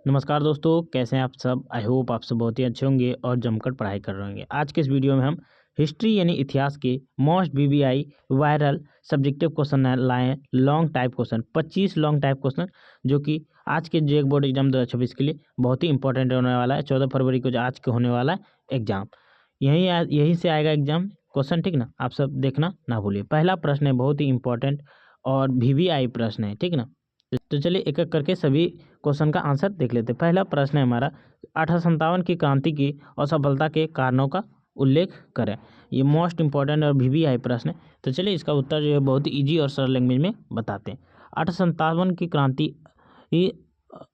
नमस्कार दोस्तों, कैसे हैं आप सब। आई होप आप सब बहुत ही अच्छे होंगे और जमकर पढ़ाई कर रहे होंगे। आज के इस वीडियो में हम हिस्ट्री यानी इतिहास के most VVI viral subjective question लाए हैं। Long type question 25 long type question जो कि आज के जेक बोर्ड एग्जाम 2026 के लिए बहुत ही इंपॉर्टेंट होने वाला है। 14 फरवरी को जो आज के होने वाला है एग्जाम, यहीं से आएगा एग्जाम क्वेश्चन, ठीक ना। आप सब देखना ना भूलिए। पहला प्रश्न है बहुत ही इंपॉर्टेंट और वीवीआई प्रश्न है, ठीक ना। तो चलिए एक एक करके सभी क्वेश्चन का आंसर देख लेते हैं। पहला प्रश्न है हमारा, 1857 की क्रांति की असफलता के कारणों का उल्लेख करें। ये मोस्ट इंपॉर्टेंट और वीवीआई प्रश्न है। तो चलिए इसका उत्तर जो है बहुत ही ईजी और सरल लैंग्वेज में बताते हैं। 1857 की क्रांति ही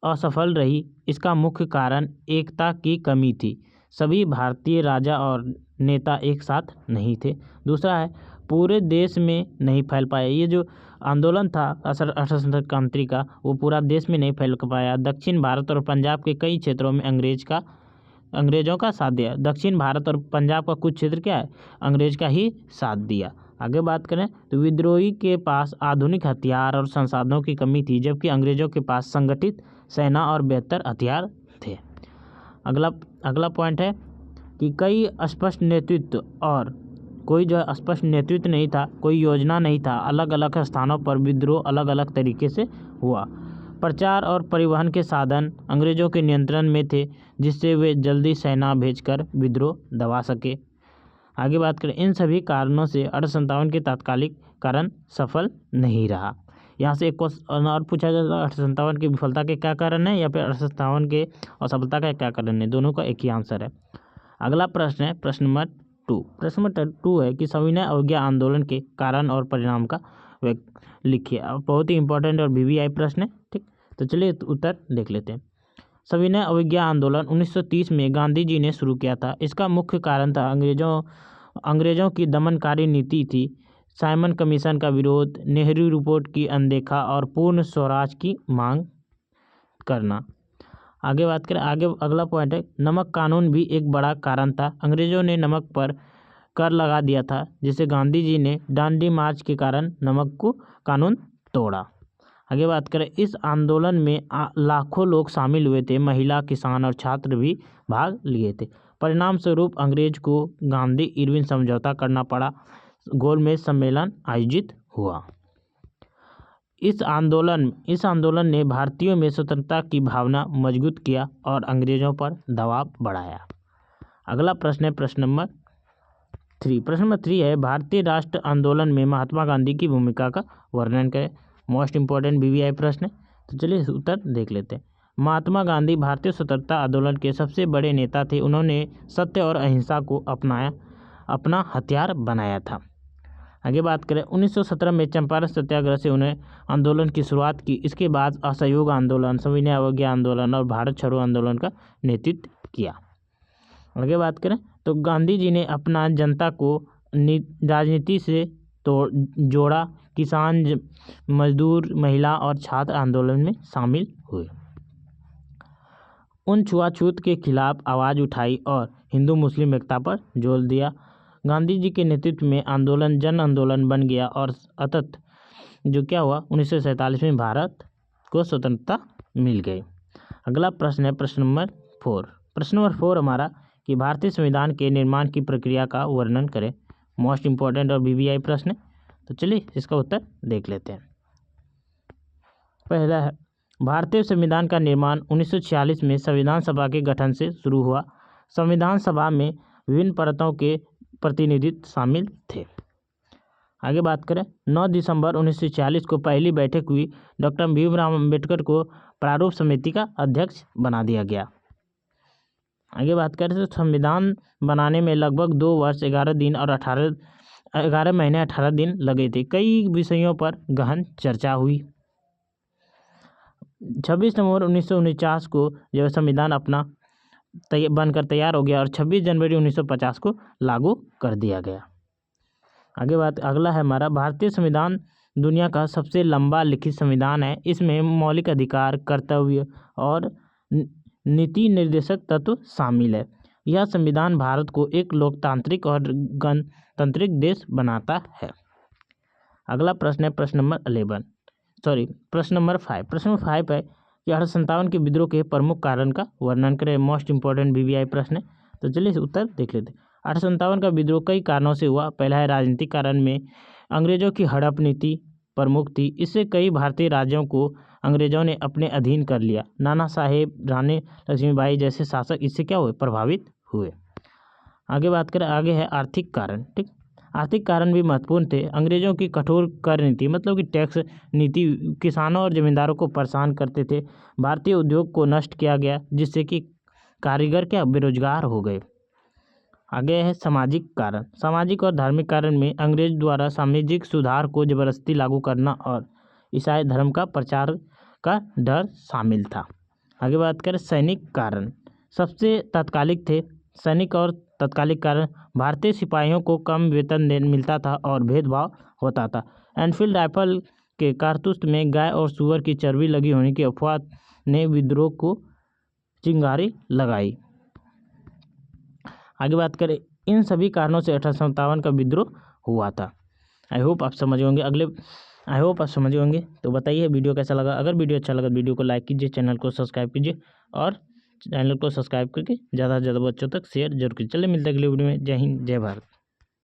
असफल रही, इसका मुख्य कारण एकता की कमी थी। सभी भारतीय राजा और नेता एक साथ नहीं थे। दूसरा है, पूरे देश में नहीं फैल पाए। ये जो आंदोलन था 1857 क्रांति का, वो पूरा देश में नहीं फैल पाया। दक्षिण भारत और पंजाब के कई क्षेत्रों में अंग्रेजों का साथ दिया। दक्षिण भारत और पंजाब का कुछ क्षेत्र क्या है, अंग्रेज का ही साथ दिया। आगे बात करें तो विद्रोही के पास आधुनिक हथियार और संसाधनों की कमी थी, जबकि अंग्रेजों के पास संगठित सेना और बेहतर हथियार थे। अगला पॉइंट है कि कोई जो है स्पष्ट नेतृत्व नहीं था, कोई योजना नहीं था। अलग अलग स्थानों पर विद्रोह अलग अलग तरीके से हुआ। प्रचार और परिवहन के साधन अंग्रेजों के नियंत्रण में थे, जिससे वे जल्दी सेना भेजकर विद्रोह दबा सके। आगे बात करें, इन सभी कारणों से 1857 के तात्कालिक कारण सफल नहीं रहा। यहाँ से एक क्वेश्चन और पूछा जाता है, 1857 की विफलता के क्या कारण है या फिर 1857 के असफलता का क्या कारण है। दोनों का एक ही आंसर है। अगला प्रश्न है प्रश्न नंबर 2। प्रश्न नंबर 2 है कि सविनय अवज्ञा आंदोलन के कारण और परिणाम का लिखिए। अब बहुत ही इंपॉर्टेंट और वीवीआई प्रश्न है, ठीक। तो चलिए उत्तर देख लेते हैं। सविनय अवज्ञा आंदोलन 1930 में गांधी जी ने शुरू किया था। इसका मुख्य कारण था अंग्रेजों की दमनकारी नीति थी, साइमन कमीशन का विरोध, नेहरू रिपोर्ट की अनदेखा और पूर्ण स्वराज की मांग करना। आगे बात करें, अगला पॉइंट है, नमक कानून भी एक बड़ा कारण था। अंग्रेजों ने नमक पर कर लगा दिया था, जिसे गांधी जी ने डांडी मार्च के कारण नमक को कानून तोड़ा। आगे बात करें, इस आंदोलन में लाखों लोग शामिल हुए थे। महिला, किसान और छात्र भी भाग लिए थे। परिणाम स्वरूप अंग्रेज को गांधी इरविन समझौता करना पड़ा। गोलमेज सम्मेलन आयोजित हुआ। इस आंदोलन ने भारतीयों में स्वतंत्रता की भावना मजबूत किया और अंग्रेजों पर दबाव बढ़ाया। अगला प्रश्न है प्रश्न नंबर 3। प्रश्न नंबर 3 है, भारतीय राष्ट्र आंदोलन में महात्मा गांधी की भूमिका का वर्णन करें। मोस्ट इंपॉर्टेंट वीवीआई प्रश्न है। तो चलिए उत्तर देख लेते हैं। महात्मा गांधी भारतीय स्वतंत्रता आंदोलन के सबसे बड़े नेता थे। उन्होंने सत्य और अहिंसा को अपना हथियार बनाया था। आगे बात करें, 1917 में चंपारण सत्याग्रह से उन्हें आंदोलन की शुरुआत की। इसके बाद असहयोग आंदोलन, सविनय अवज्ञा आंदोलन और भारत छोड़ो आंदोलन का नेतृत्व किया। आगे बात करें तो गांधी जी ने अपना जनता को राजनीति से जोड़ा। किसान, मजदूर, महिला और छात्र आंदोलन में शामिल हुए। उन छुआछूत के खिलाफ आवाज़ उठाई और हिंदू मुस्लिम एकता पर जोर दिया। गांधी जी के नेतृत्व में आंदोलन जन आंदोलन बन गया और अंततः जो क्या हुआ, 1947 में भारत को स्वतंत्रता मिल गई। अगला प्रश्न है प्रश्न नंबर 4। प्रश्न नंबर 4 हमारा कि भारतीय संविधान के निर्माण की प्रक्रिया का वर्णन करें। मोस्ट इंपॉर्टेंट और वीवीआई प्रश्न है। तो चलिए इसका उत्तर देख लेते हैं। पहला है, भारतीय संविधान का निर्माण 1946 में संविधान सभा के गठन से शुरू हुआ। संविधान सभा में विभिन्न परतों के प्रतिनिधित्व शामिल थे। आगे बात करें, 9 दिसंबर 1946 को पहली बैठक हुई। डॉक्टर भीमराव अम्बेडकर को प्रारूप समिति का अध्यक्ष बना दिया गया। आगे बात करें तो संविधान बनाने में लगभग 2 वर्ष 11 महीने 18 दिन लगे थे। कई विषयों पर गहन चर्चा हुई। 26 नवंबर 1949 को जब संविधान अपना बनकर तैयार हो गया और 26 जनवरी 1950 को लागू कर दिया गया। अगला है हमारा, भारतीय संविधान दुनिया का सबसे लंबा लिखित संविधान है। इसमें मौलिक अधिकार, कर्तव्य और नीति निर्देशक तत्व शामिल है। यह संविधान भारत को एक लोकतांत्रिक और गणतांत्रिक देश बनाता है। अगला प्रश्न है प्रश्न नंबर 5। प्रश्न नंबर 5 है कि 1857 के विद्रोह के प्रमुख कारण का वर्णन करें। मोस्ट इंपॉर्टेंट VVI प्रश्न है, तो चलिए उत्तर देख लेते हैं। 1857 का विद्रोह कई कारणों से हुआ। पहला है राजनीतिक कारण में अंग्रेजों की हड़प नीति प्रमुख थी। इससे कई भारतीय राज्यों को अंग्रेजों ने अपने अधीन कर लिया। नाना साहेब, रानी लक्ष्मीबाई जैसे शासक इससे क्या हुए, प्रभावित हुए। आगे बात करें, आगे है आर्थिक कारण। ठीक, आर्थिक कारण भी महत्वपूर्ण थे। अंग्रेजों की कठोर कर नीति मतलब कि टैक्स नीति किसानों और जमींदारों को परेशान करते थे। भारतीय उद्योग को नष्ट किया गया, जिससे कि कारीगर क्या बेरोजगार हो गए। आगे है सामाजिक कारण। सामाजिक और धार्मिक कारण में अंग्रेज द्वारा सामाजिक सुधार को जबरदस्ती लागू करना और ईसाई धर्म का प्रचार का डर शामिल था। आगे बात करें सैनिक कारण, सबसे तात्कालिक थे। सैनिक और तात्कालिक कारण, भारतीय सिपाहियों को कम वेतन मिलता था और भेदभाव होता था। एनफील्ड राइफल के कारतूस में गाय और सूअर की चर्बी लगी होने की अफवाह ने विद्रोह को चिंगारी लगाई। आगे बात करें, इन सभी कारणों से 1857 का विद्रोह हुआ था। आई होप आप समझ होंगे। तो बताइए वीडियो कैसा लगा। अगर वीडियो अच्छा लगा वीडियो को लाइक कीजिए, चैनल को सब्सक्राइब कीजिए और चैनल को सब्सक्राइब करके ज़्यादा से ज़्यादा बच्चों तक शेयर जरूर कीजिए। चलिए मिलते हैं अगले वीडियो में। जय हिंद, जय भारत।